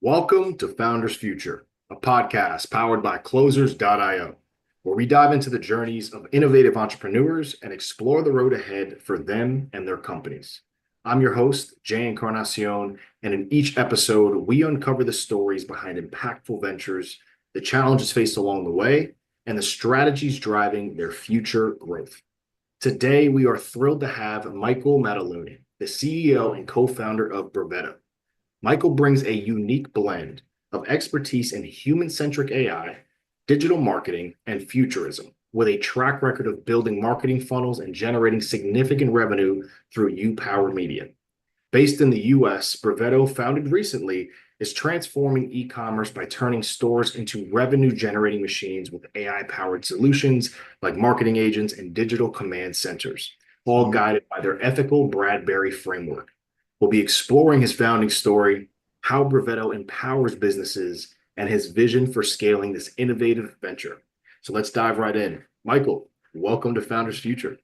Welcome to Founders Future, a podcast powered by Closers.io, where we dive into the journeys of innovative entrepreneurs and explore the road ahead for them and their companies. I'm your host, Jae Encarnacion, and in each episode, we uncover the stories behind impactful ventures, the challenges faced along the way, and the strategies driving their future growth. Today, we are thrilled to have Michael Mataluni, the CEO and co-founder of Brevetto. Michael brings a unique blend of expertise in human-centric AI, digital marketing, and futurism, with a track record of building marketing funnels and generating significant revenue through U-Power Media. Based in the US, Brevetto, founded recently, is transforming e-commerce by turning stores into revenue-generating machines with AI-powered solutions like marketing agents and digital command centers, all guided by their ethical Bradbury framework. We'll be exploring his founding story, how Brevetto empowers businesses, and his vision for scaling this innovative venture. So let's dive right in. Michael, welcome to Founders Future.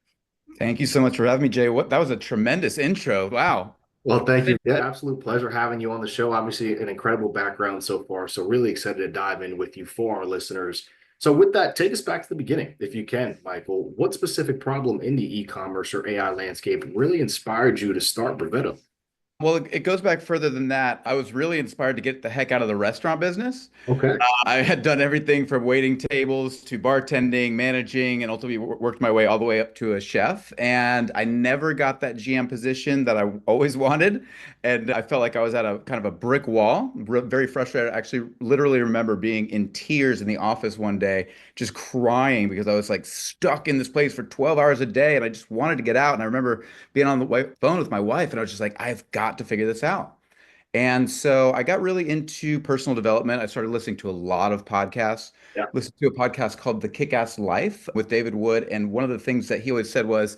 Thank you so much for having me, Jay. That was a tremendous intro. Wow. Well, thank you. Yeah, absolute pleasure having you on the show. Obviously, an incredible background so far. So, really excited to dive in with you for our listeners. So, with that, take us back to the beginning, if you can, Michael. What specific problem in the e commerce or AI landscape really inspired you to start Brevetto? Well, it goes back further than that. I was really inspired to get the heck out of the restaurant business. Okay. I had done everything from waiting tables to bartending, managing, and ultimately worked my way all the way up to a chef. And I never got that GM position that I always wanted. And I felt like I was at a kind of a brick wall, very frustrated. I actually literally remember being in tears in the office one day, just crying because I was like stuck in this place for 12 hours a day and I just wanted to get out. And I remember being on the phone with my wife and I was just like, I've got to figure this out. And so I got really into personal development. I started listening to a lot of podcasts. Yeah. Listened to a podcast called The Kick-Ass Life with David Wood. And one of the things that he always said was,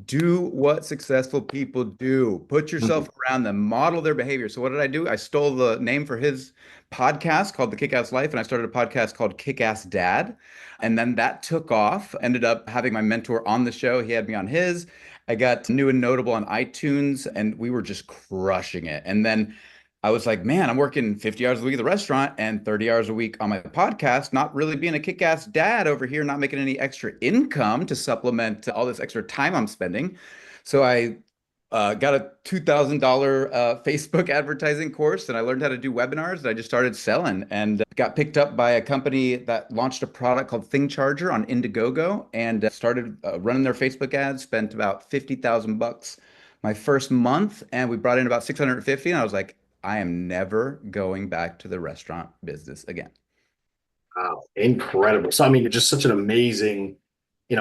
do what successful people do. Put Mhm. yourself around them, model their behavior. So what did I do? I stole the name for his podcast called The Kick-Ass Life, and I started a podcast called Kick-Ass Dad. And then that took off. Ended up having my mentor on the show. He had me on his. I got new and notable on iTunes, and we were just crushing it. And then I was like, man, I'm working 50 hours a week at the restaurant and 30 hours a week on my podcast, not really being a kick-ass dad over here, not making any extra income to supplement all this extra time I'm spending. So I got a $2,000 Facebook advertising course and I learned how to do webinars and I just started selling and got picked up by a company that launched a product called Thing Charger on Indiegogo and started running their Facebook ads, spent about 50,000 bucks my first month and we brought in about 650 and I was like, I am never going back to the restaurant business again. Wow, incredible. So, I mean, it's just such an amazing,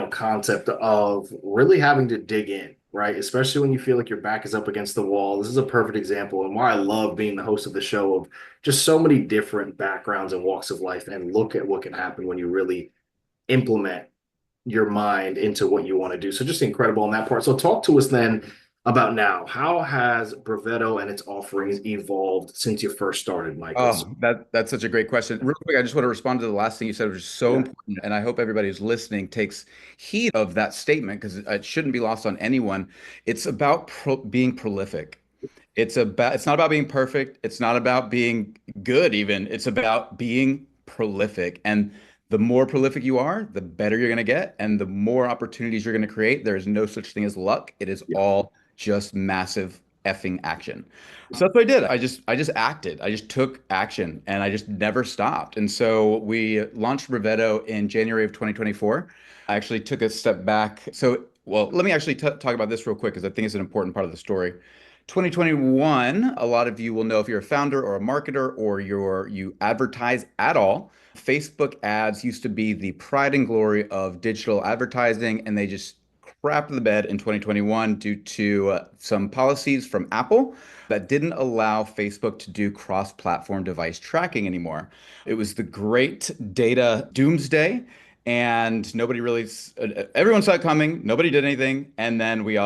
concept of really having to dig in, right? Especially when you feel like your back is up against the wall. This is a perfect example, and why I love being the host of the show of just so many different backgrounds and walks of life, and look at what can happen when you really implement your mind into what you want to do. So just incredible on that part. So talk to us then about now. How has Brevetto and its offerings evolved since you first started, Michael? So, Oh, that's such a great question. Real quick, I just want to respond to the last thing you said, which is so yeah. important. And I hope everybody who's listening takes heed of that statement because it shouldn't be lost on anyone. It's about being prolific. It's not about being perfect. It's not about being good even. It's about being prolific. And the more prolific you are, the better you're going to get and the more opportunities you're going to create. There is no such thing as luck. It is Yeah. all just massive effing action. So that's what I did. I just acted. I just took action and I just never stopped. And so we launched Rivetto in January of 2024. I actually took a step back. So, well, let me actually talk about this real quick because I think it's an important part of the story. 2021, a lot of you will know if you're a founder or a marketer or you advertise at all. Facebook ads used to be the pride and glory of digital advertising, and they just crapped the bed in 2021 due to some policies from Apple that didn't allow Facebook to do cross-platform device tracking anymore. It was the great data doomsday, and nobody really, everyone saw it coming. Nobody did anything, and then we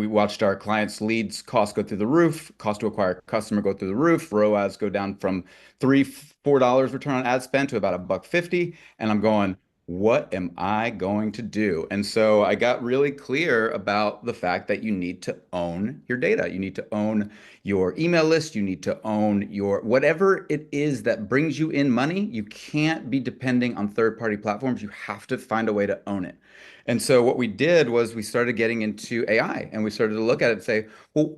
watched our clients' leads cost go through the roof, cost to acquire customer go through the roof, ROAS go down from $3, $4 return on ad spend to about a buck 50, and I'm going, what am I going to do? And so I got really clear about the fact that you need to own your data. You need to own your email list. You need to own your whatever it is that brings you in money. You can't be depending on third-party platforms. You have to find a way to own it. And so what we did was we started getting into AI and we started to look at it and say, well,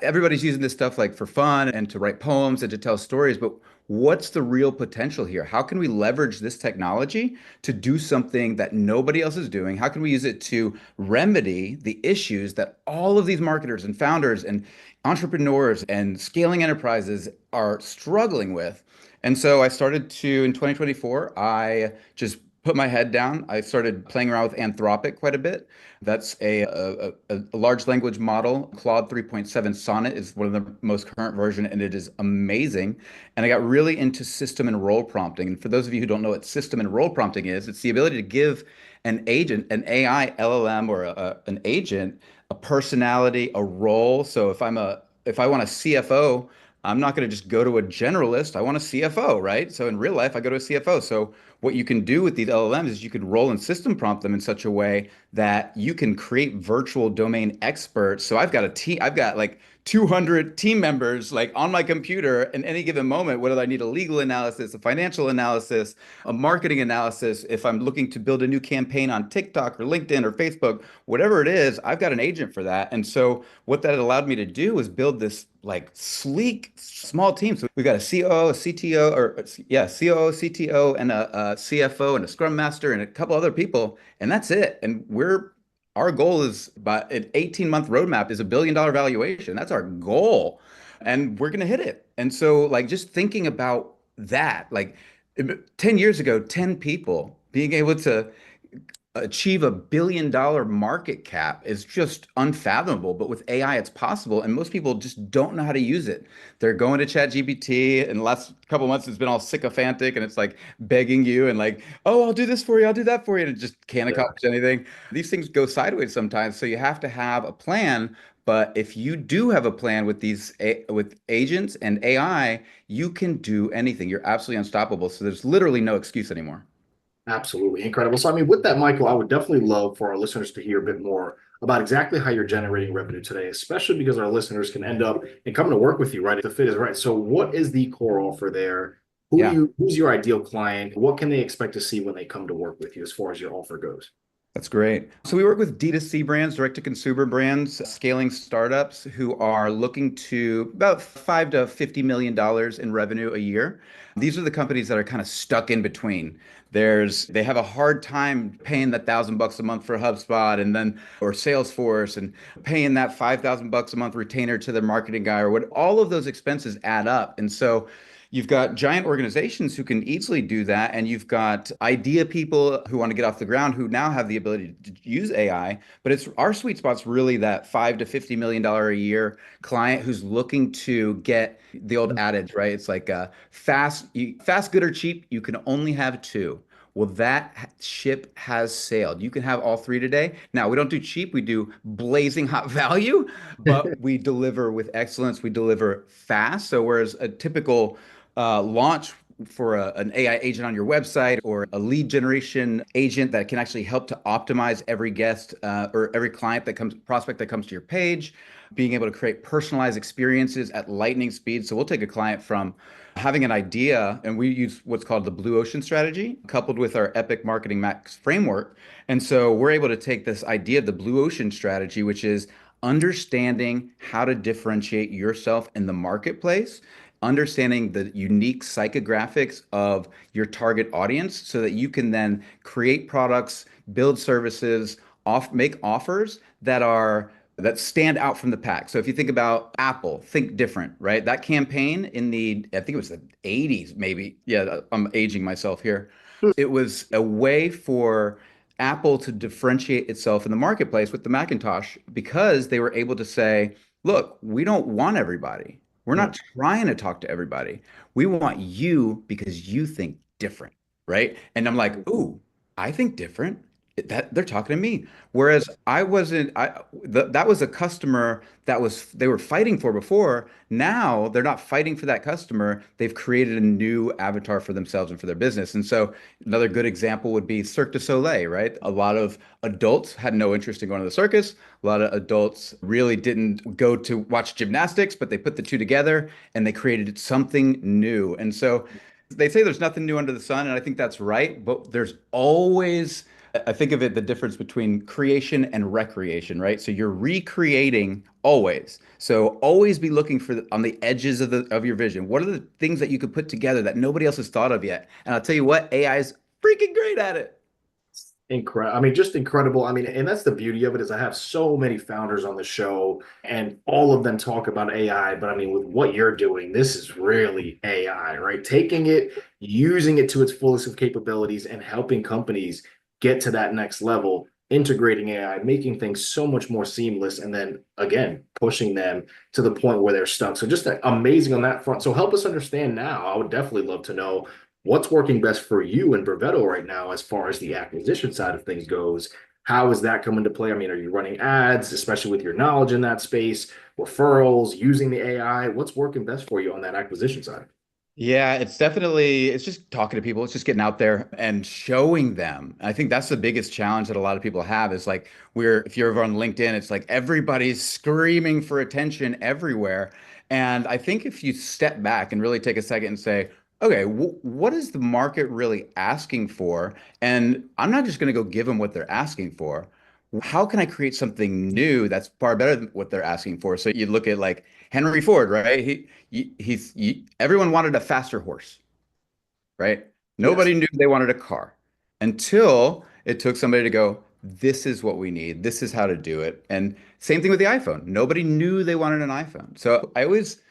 everybody's using this stuff like for fun and to write poems and to tell stories, but what's the real potential here? How can we leverage this technology to do something that nobody else is doing? How can we use it to remedy the issues that all of these marketers and founders and entrepreneurs and scaling enterprises are struggling with? And so I started to, in 2024, I just put my head down. I started playing around with Anthropic quite a bit. That's a large language model. Claude 3.7 Sonnet is one of the most current version, and it is amazing. And I got really into system and role prompting. And for those of you who don't know what system and role prompting is, it's the ability to give an agent, an AI LLM or an agent, a personality, a role. So if I want a CFO, I'm not going to just go to a generalist. I want a CFO, right? So in real life, I go to a CFO. So what you can do with these LLMs is you could role and system prompt them in such a way that you can create virtual domain experts. So I've got a team, I've got like 200 team members like on my computer in any given moment, whether I need a legal analysis, a financial analysis, a marketing analysis, if I'm looking to build a new campaign on TikTok or LinkedIn or Facebook, whatever it is, I've got an agent for that. And so what that allowed me to do was build this like sleek small team. So we've got a COO, a CTO, or yeah, COO, CTO, and a CFO, and a Scrum Master, and a couple other people, and that's it. And our goal is by an 18-month roadmap is $1 billion valuation. That's our goal, and we're gonna hit it. And so, like, just thinking about that, like 10 years ago, 10 people being able to achieve $1 billion market cap is just unfathomable. But with AI, it's possible. And most people just don't know how to use it. They're going to ChatGPT, and the last couple of months it's been all sycophantic and it's like begging you and like, oh, I'll do this for you, I'll do that for you. And it just can't Yeah. accomplish anything. These things go sideways sometimes. So you have to have a plan. But if you do have a plan with with agents and AI, you can do anything. You're absolutely unstoppable. So there's literally no excuse anymore. Absolutely incredible. So, I mean, with that, Michael, I would definitely love for our listeners to hear a bit more about exactly how you're generating revenue today, especially because our listeners can end up and coming to work with you, right? If the fit is right. So, what is the core offer there? Yeah. Who's your ideal client? What can they expect to see when they come to work with you as far as your offer goes? That's great. So we work with D2C brands, direct to consumer brands, scaling startups who are looking to about $5 to $50 million in revenue a year. These are the companies that are kind of stuck in between. They have a hard time paying that $1,000 a month for HubSpot and then or Salesforce and paying that $5,000 a month retainer to their marketing guy or what all of those expenses add up. And so you've got giant organizations who can easily do that, and you've got idea people who want to get off the ground who now have the ability to use AI. But it's our sweet spot's really that $5 to $50 million a year client who's looking to get the old adage, right? It's like fast, good, or cheap. You can only have two. Well, that ship has sailed. You can have all three today. Now, we don't do cheap, we do blazing hot value, but we deliver with excellence. We deliver fast. So, whereas a typical launch for an AI agent on your website or a lead generation agent that can actually help to optimize every guest or every prospect that comes to your page, being able to create personalized experiences at lightning speed. So we'll take a client from having an idea, and we use what's called the blue ocean strategy, coupled with our Epic Marketing Max framework. And so we're able to take this idea of the blue ocean strategy, which is understanding how to differentiate yourself in the marketplace, understanding the unique psychographics of your target audience so that you can then create products, build services, make offers that stand out from the pack. So if you think about Apple, think different, right? That campaign in I think it was the 80s, maybe. Yeah, I'm aging myself here. It was a way for Apple to differentiate itself in the marketplace with the Macintosh because they were able to say, look, we don't want everybody. We're not trying to talk to everybody. We want you because you think different, right? And I'm like, ooh, I think different. that they're talking to me. Whereas I wasn't, that was a customer that was they were fighting for before. Now they're not fighting for that customer. They've created a new avatar for themselves and for their business. And so another good example would be Cirque du Soleil, right? A lot of adults had no interest in going to the circus. A lot of adults really didn't go to watch gymnastics, but they put the two together and they created something new. And so they say there's nothing new under the sun, and I think that's right, but there's always, I think of it the difference between creation and recreation, right? So you're recreating always. So always be looking for on the edges of the of your vision. What are the things that you could put together that nobody else has thought of yet? And I'll tell you what, AI is freaking great at it. Incredible. I mean, just incredible. I mean, and that's the beauty of it is I have so many founders on the show and all of them talk about AI, but I mean, with what you're doing, this is really AI, right? Taking it, using it to its fullest of capabilities and helping companies get to that next level, integrating AI, making things so much more seamless, and then again, pushing them to the point where they're stuck. So just amazing on that front. So help us understand now. I would definitely love to know what's working best for you and Brevetto right now as far as the acquisition side of things goes. How is that coming to play? I mean, are you running ads, especially with your knowledge in that space, referrals, using the AI? What's working best for you on that acquisition side? Yeah, it's definitely, it's just talking to people. It's just getting out there and showing them. I think that's the biggest challenge that a lot of people have is like if you're over on LinkedIn, it's like everybody's screaming for attention everywhere. And I think if you step back and really take a second and say, okay, what is the market really asking for? And I'm not just going to go give them what they're asking for. How can I create something new that's far better than what they're asking for? So you look at like Henry Ford, right? Everyone wanted a faster horse, right? Yes. Nobody knew they wanted a car until it took somebody to go, this is what we need. This is how to do it. And same thing with the iPhone. Nobody knew they wanted an iPhone. So I always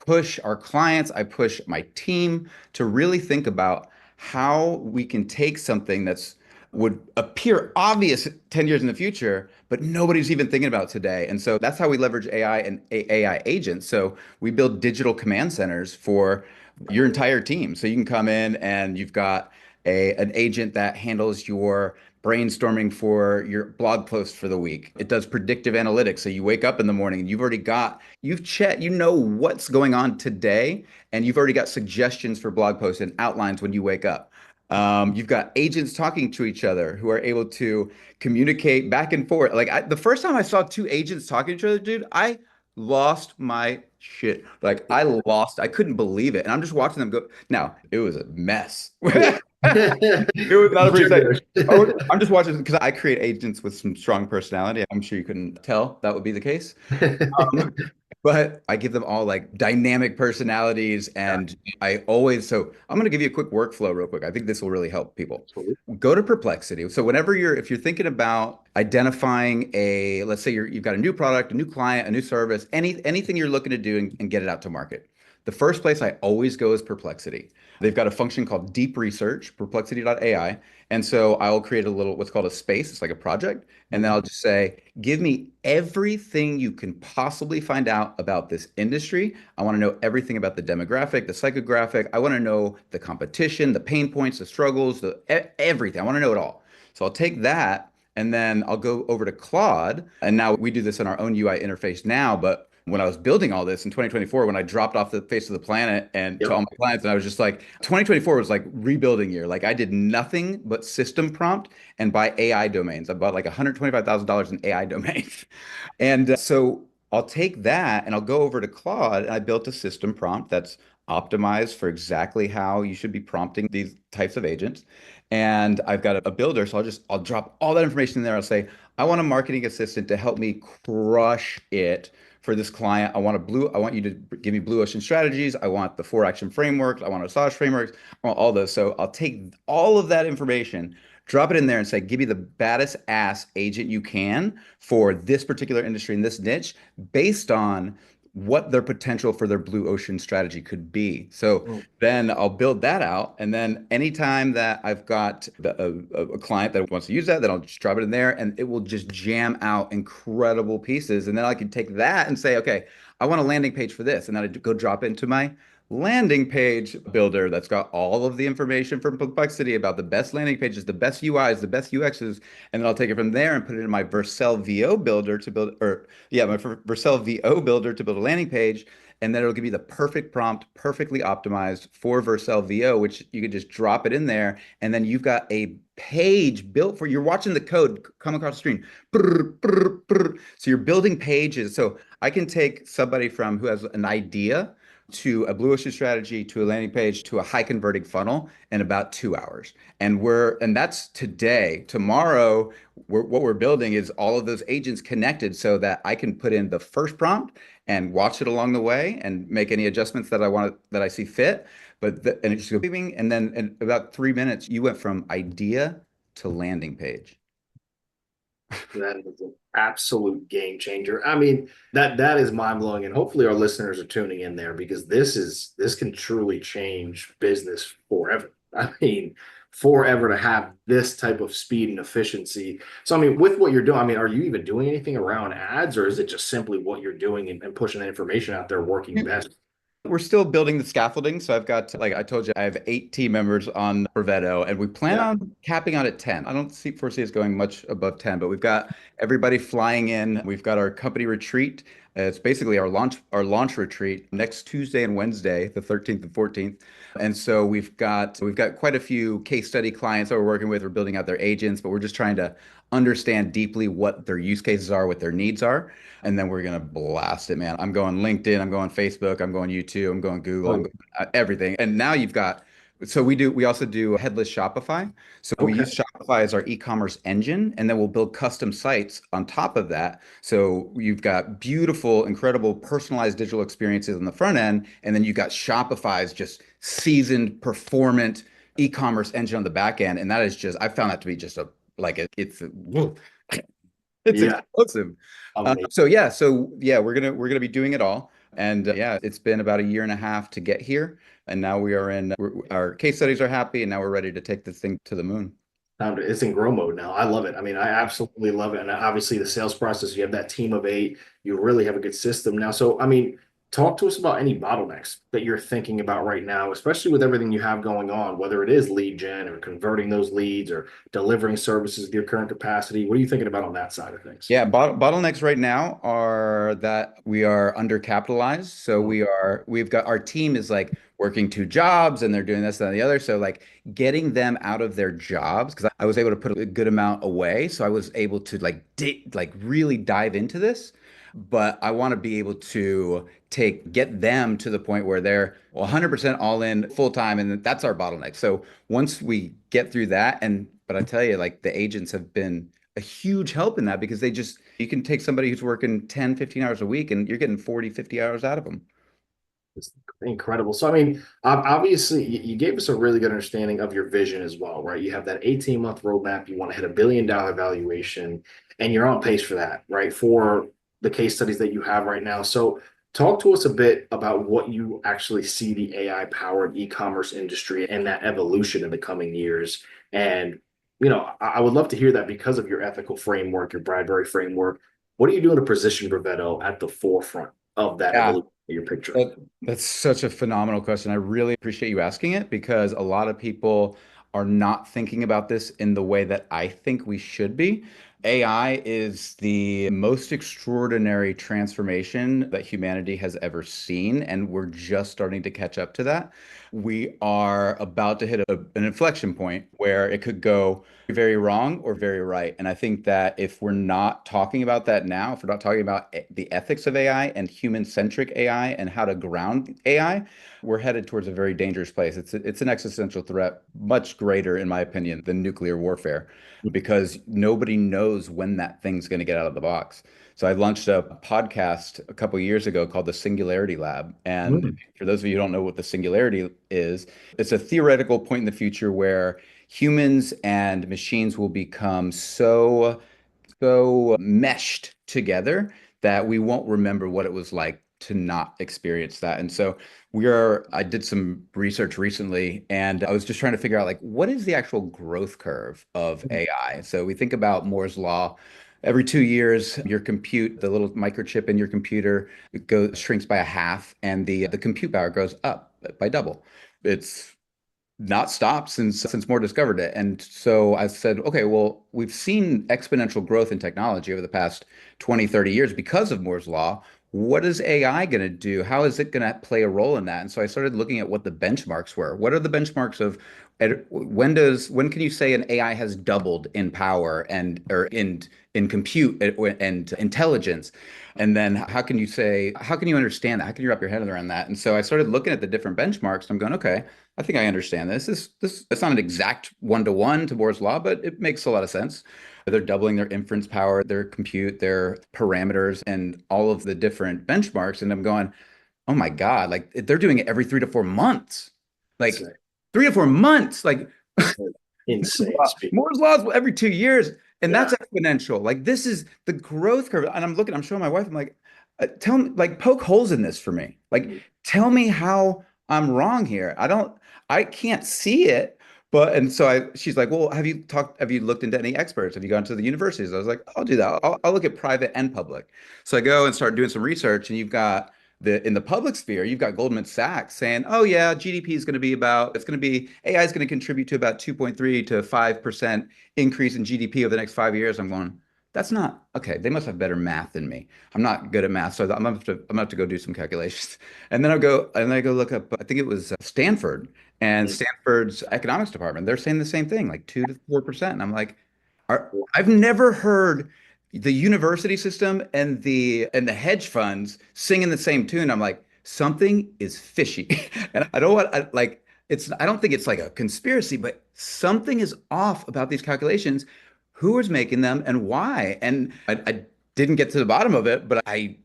push our clients, I push my team to really think about how we can take something that's would appear obvious 10 years in the future, but nobody's even thinking about it today. And so that's how we leverage AI and AI agents. So we build digital command centers for your entire team. So you can come in and you've got an agent that handles your brainstorming for your blog post for the week. It does predictive analytics. So you wake up in the morning and you've checked, you know what's going on today, and you've already got suggestions for blog posts and outlines when you wake up. You've got agents talking to each other who are able to communicate back and forth. The first time I saw two agents talking to each other, dude, I lost my shit. I couldn't believe it. And I'm just watching them go. Now, it was a mess. Yeah. It was not a pretty sight. Gibberish. I'm just watching because I create agents with some strong personality. I'm sure you couldn't tell that would be the case. Um, but I give them all like dynamic personalities. And I always, so I'm going to give you a quick workflow real quick. I think this will really help people. Go to Perplexity. So if you're thinking about identifying let's say you've got a new product, a new client, a new service, anything you're looking to do and get it out to market. The first place I always go is Perplexity. They've got a function called Deep Research, perplexity.ai. And so I'll create what's called a space. It's like a project. And then I'll just say, give me everything you can possibly find out about this industry. I want to know everything about the demographic, the psychographic. I want to know the competition, the pain points, the struggles, everything. I want to know it all. So I'll take that and then I'll go over to Claude. And now we do this in our own UI interface now, but when I was building all this in 2024, when I dropped off the face of the planet and to Yep. all my clients, and I was just like, 2024 was like rebuilding year. Like I did nothing but system prompt and buy AI domains. I bought like $125,000 in AI domains. And so I'll take that and I'll go over to Claude and I built a system prompt that's optimized for exactly how you should be prompting these types of agents. And I've got a builder, so I'll drop all that information in there. I'll say, I want a marketing assistant to help me crush it for this client. I want you to give me blue ocean strategies. I want the 4 action frameworks. I want massage frameworks. I want all those. So I'll take all of that information, drop it in there and say, give me the baddest ass agent you can for this particular industry in this niche based on what their potential for their blue ocean strategy could be. So Mm. then I'll build that out. And then anytime that I've got a client that wants to use that, then I'll just drop it in there and it will just jam out incredible pieces. And then I can take that and say, okay, I want a landing page for this. And then I go drop it into my landing page builder that's got all of the information from Perplexity about the best landing pages, the best UIs, the best UXs, and then I'll take it from there and put it in my Vercel VO builder to build, or yeah, my Vercel VO builder to build a landing page. And then it'll give you the perfect prompt, perfectly optimized for Vercel VO, which you could just drop it in there. And then you've got a page built for, you're watching the code come across the screen. Brr, brr, brr. So you're building pages. So I can take somebody from who has an idea to a blue ocean strategy to a landing page to a high converting funnel in about 2 hours. And that's today. Tomorrow, what we're building is all of those agents connected so that I can put in the first prompt and watch it along the way and make any adjustments that I want that I see fit. And it just goes, and then in about 3 minutes, you went from idea to landing page. That is an absolute game changer. I mean, that is mind blowing, and hopefully our listeners are tuning in there because this can truly change business forever. I mean, forever to have this type of speed and efficiency. So, I mean, with what you're doing, I mean, are you even doing anything around ads, or is it just simply what you're doing and pushing the information out there working best? We're still building the scaffolding. So I've got, like I told you, I have 8 team members on Rivetto, and we plan Yeah. on capping out at 10. I don't foresee us going much above 10, but we've got everybody flying in. We've got our company retreat. It's basically our launch retreat next Tuesday and Wednesday, the 13th and 14th. And so we've got quite a few case study clients that we're working with. We're building out their agents, but we're just trying to understand deeply what their use cases are, what their needs are. And then we're gonna blast it, man. I'm going LinkedIn, I'm going Facebook, I'm going YouTube, I'm going Google, I'm Oh, going everything. And now you've got, so we also do headless Shopify. So we okay. use Shopify as our e-commerce engine, and then we'll build custom sites on top of that. So you've got beautiful, incredible, personalized digital experiences on the front end, and then you've got Shopify's just seasoned, performant e-commerce engine on the back end. And that is just, I found that to be just a like it's Yeah. explosive. Amazing. So yeah, we're gonna be doing it all, and yeah, it's been about a year and a half to get here, and now our case studies are happy, and now we're ready to take this thing to the moon. It's in grow mode now. I love it. I mean, I absolutely love it. And obviously, the sales process, you have that team of 8. You really have a good system now. So, I mean, talk to us about any bottlenecks that you're thinking about right now, especially with everything you have going on, whether it is lead gen or converting those leads or delivering services to your current capacity. What are you thinking about on that side of things? Yeah, bottlenecks right now are that we are undercapitalized. So Mhm. we've got our team is like working 2 jobs and they're doing this and the other. So like getting them out of their jobs, because I was able to put a good amount away. So I was able to like really dive into this. But I want to be able to get them to the point where they're 100% all in full time. And that's our bottleneck. So once we get through that, but I tell you, like the agents have been a huge help in that because you can take somebody who's working 10, 15 hours a week and you're getting 40, 50 hours out of them. It's incredible. So, I mean, obviously, you gave us a really good understanding of your vision as well, right? You have that 18-month roadmap. You want to hit $1 billion valuation, and you're on pace for that, right? For the case studies that you have right now. So, talk to us a bit about what you actually see the AI-powered e-commerce industry and that evolution in the coming years. And, I would love to hear that because of your ethical framework, your Bradbury framework. What are you doing to position Brevetto at the forefront of that Yeah. evolution that you're picturing? That's such a phenomenal question. I really appreciate you asking it because a lot of people are not thinking about this in the way that I think we should be. AI is the most extraordinary transformation that humanity has ever seen, and we're just starting to catch up to that. We are about to hit an inflection point where it could go very wrong or very right. And I think that if we're not talking about that now, if we're not talking about the ethics of AI and human-centric AI and how to ground AI, we're headed towards a very dangerous place. It's an existential threat, much greater, in my opinion, than nuclear warfare, because nobody knows when that thing's going to get out of the box. So I launched a podcast a couple of years ago called the Singularity Lab. And Mm. for those of you who don't know what the singularity is, it's a theoretical point in the future where humans and machines will become so meshed together that we won't remember what it was like to not experience that. And so I did some research recently and I was just trying to figure out like what is the actual growth curve of AI? So we think about Moore's law. Every 2 years, the little microchip in your computer, shrinks by a half, and the compute power goes up by double. It's not stopped since Moore discovered it. And so I said, okay, well, we've seen exponential growth in technology over the past 20, 30 years because of Moore's law. What is AI going to do? How is it going to play a role in that? And so I started looking at what the benchmarks were. What are the benchmarks of when can you say an AI has doubled in power and or in compute and intelligence? And then how can you understand that? How can you wrap your head around that? And so I started looking at the different benchmarks. I'm going, okay, I think I understand this. It's not an exact one-to-one to Moore's law, but it makes a lot of sense. They're doubling their inference power, their compute, their parameters, and all of the different benchmarks. And I'm going, oh my God, like they're doing it every 3 to 4 months. Like Insane. 3 to 4 months. Like Insane speed. Moore's law is every 2 years, and Yeah. that's exponential. Like this is the growth curve. And I'm showing my wife, I'm like, tell me, like poke holes in this for me. Like tell me how I'm wrong here. I can't see it. But and so she's like, well, have you looked into any experts? Have you gone to the universities? I was like, I'll do that. I'll look at private and public. So I go and start doing some research, and you've got in the public sphere, you've got Goldman Sachs saying, oh yeah, GDP is going to be AI is going to contribute to about 2.3 to 5% increase in GDP over the next 5 years. I'm going, that's not okay. They must have better math than me. I'm not good at math, so I'm gonna have to go do some calculations. And then I go look up. I think it was Stanford and Mhm. Stanford's economics department. They're saying the same thing, like 2 to 4%. And I'm like, I've never heard the university system and the hedge funds singing the same tune. I'm like, something is fishy, and I don't want like it's. I don't think it's like a conspiracy, but something is off about these calculations. Who is making them and why? And I didn't get to the bottom of it, but I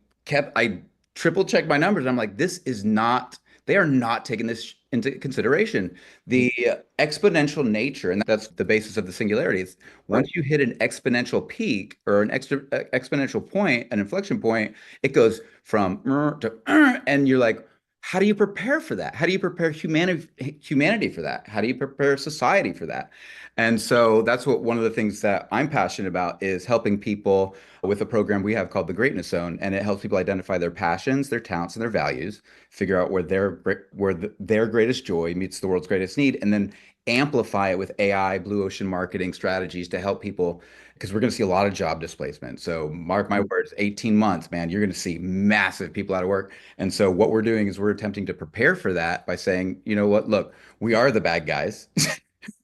triple checked my numbers. I'm like, this is not. They are not taking this into consideration. The exponential nature, and that's the basis of the singularity. Right. Once you hit an exponential peak or an exponential point, an inflection point, it goes from to and you're like, how do you prepare for that? How do you prepare humanity for that? How do you prepare society for that? And so that's what one of the things that I'm passionate about is helping people with a program we have called the Greatness Zone, and it helps people identify their passions, their talents, and their values, figure out their greatest joy meets the world's greatest need, and then amplify it with AI, blue ocean marketing strategies to help people because we're going to see a lot of job displacement. So mark my words, 18 months, man, you're going to see massive people out of work. And so what we're doing is we're attempting to prepare for that by saying, you know what, look, we are the bad guys.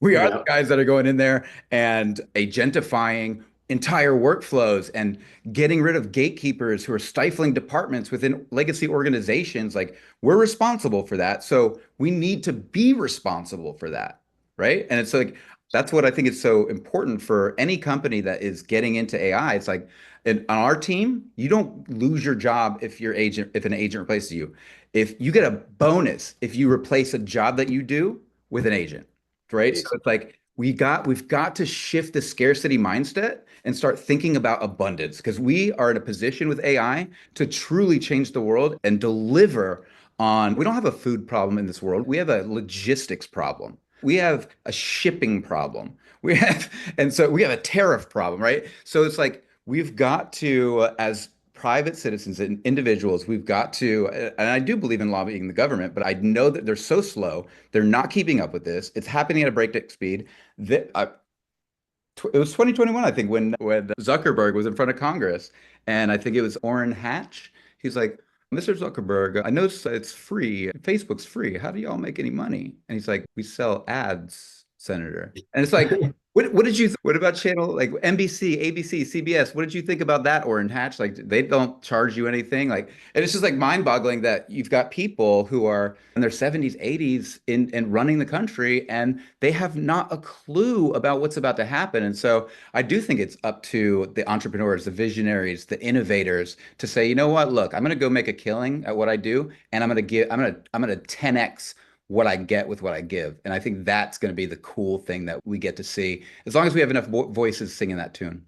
We are the Yeah. guys that are going in there and agentifying entire workflows and getting rid of gatekeepers who are stifling departments within legacy organizations. Like we're responsible for that. So we need to be responsible for that. Right. And it's like, that's what I think is so important for any company that is getting into AI. It's like on our team, you don't lose your job if an agent replaces you. If you get a bonus if you replace a job that you do with an agent, right? So Jeez. it's like we've got to shift the scarcity mindset and start thinking about abundance because we are in a position with AI to truly change the world and deliver on. We don't have a food problem in this world. We have a logistics problem. We have a shipping problem. We have, and so we have a tariff problem, right? So it's like we've got to, as private citizens and individuals, we've got to, and I do believe in lobbying the government, but I know that they're so slow. They're not keeping up with this. It's happening at a breakneck speed. That it was 2021, I think, when Zuckerberg was in front of Congress, and I think it was Orrin Hatch. He's like, Mr. Zuckerberg, I noticed that it's free. Facebook's free. How do y'all make any money? And he's like, we sell ads, Senator. And it's like, what did what about channel like NBC, ABC, CBS? What did you think about that, Orrin Hatch? Like they don't charge you anything. Like, and it's just like mind-boggling that you've got people who are in their 70s, 80s in running the country, and they have not a clue about what's about to happen. And so I do think it's up to the entrepreneurs, the visionaries, the innovators to say, you know what, look, I'm going to go make a killing at what I do, and I'm going to 10x what I get with what I give. And I think that's going to be the cool thing that we get to see as long as we have enough voices singing that tune.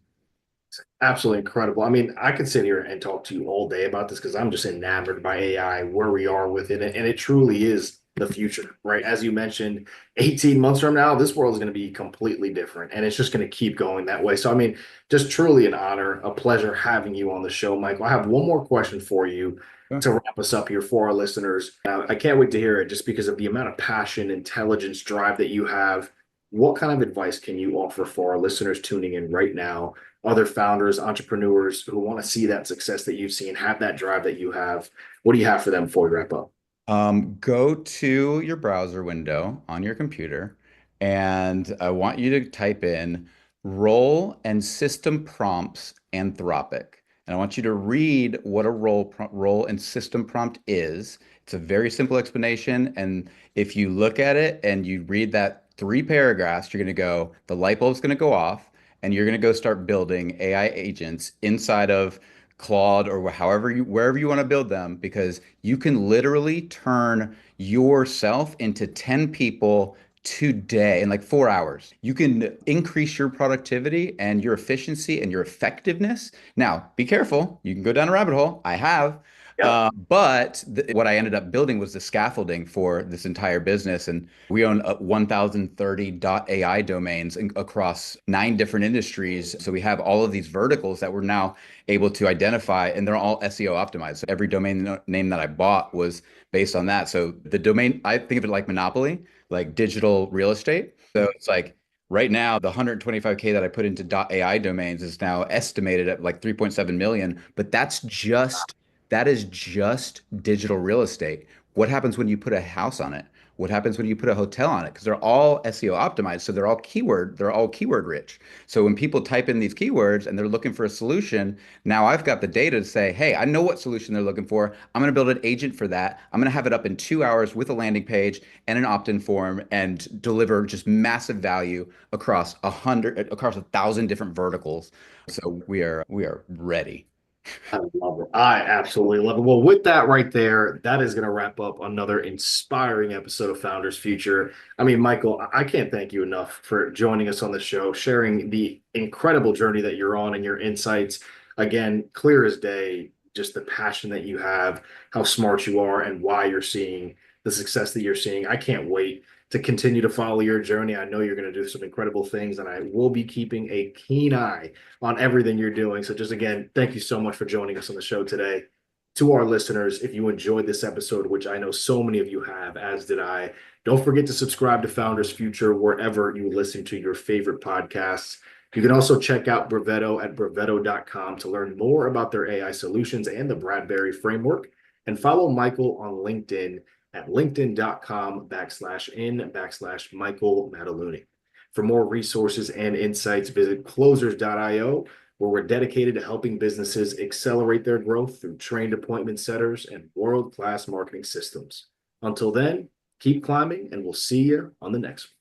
Absolutely incredible. I mean, I could sit here and talk to you all day about this because I'm just enamored by AI, where we are with it. And it truly is the future, right? As you mentioned, 18 months from now, this world is going to be completely different and it's just going to keep going that way. So, I mean, just truly an honor, a pleasure having you on the show, Michael. I have one more question for you. to wrap us up here for our listeners. I can't wait to hear it just because of the amount of passion, intelligence, drive that you have. What kind of advice can you offer for our listeners tuning in right now? Other founders, entrepreneurs who want to see that success that you've seen, have that drive that you have. What do you have for them before we wrap up? Go to your browser window on your computer, and I want you to type in role and system prompts Anthropic. And I want you to read what a role and system prompt is. It's a very simple explanation. And if you look at it and you read that three paragraphs, you're going to go, the light bulb's going to go off, and you're going to go start building AI agents inside of Claude or however you wherever you want to build them, because you can literally turn yourself into 10 people today in like 4 hours. You can increase your productivity and your efficiency and your effectiveness. Now, be careful. You can go down a rabbit hole. I have. Yeah. But what I ended up building was the scaffolding for this entire business. And we own 1,030 .ai domains across 9 different industries. So we have all of these verticals that we're now able to identify, and they're all SEO optimized. So every domain name that I bought was based on that. So the domain, I think of it like Monopoly, like digital real estate. So it's like right now, the 125K that I put into .ai domains is now estimated at like 3.7 million, but that is just digital real estate. What happens when you put a house on it? What happens when you put a hotel on it? Because they're all SEO optimized, so they're all keyword rich. So when people type in these keywords and they're looking for a solution, now I've got the data to say, hey, I know what solution they're looking for. I'm going to build an agent for that. I'm going to have it up in 2 hours with a landing page and an opt-in form and deliver just massive value across 1,000 different verticals. So we are ready. I love it. I absolutely love it. Well, with that right there, that is going to wrap up another inspiring episode of Founders Future. I mean, Michael, I can't thank you enough for joining us on the show, sharing the incredible journey that you're on and your insights. Again, clear as day, just the passion that you have, how smart you are, and why you're seeing the success that you're seeing. I can't wait to continue to follow your journey. I know you're going to do some incredible things, and I will be keeping a keen eye on everything you're doing. So just again, thank you so much for joining us on the show today. To our listeners, if you enjoyed this episode, which I know so many of you have, as did I, don't forget to subscribe to Founders Future wherever you listen to your favorite podcasts. You can also check out Brevetto at brevetto.com to learn more about their AI solutions and the Bradbury framework. And follow Michael on LinkedIn at linkedin.com/in/Michael Mataluni. For more resources and insights, visit closers.io, where we're dedicated to helping businesses accelerate their growth through trained appointment setters and world-class marketing systems. Until then, keep climbing, and we'll see you on the next one.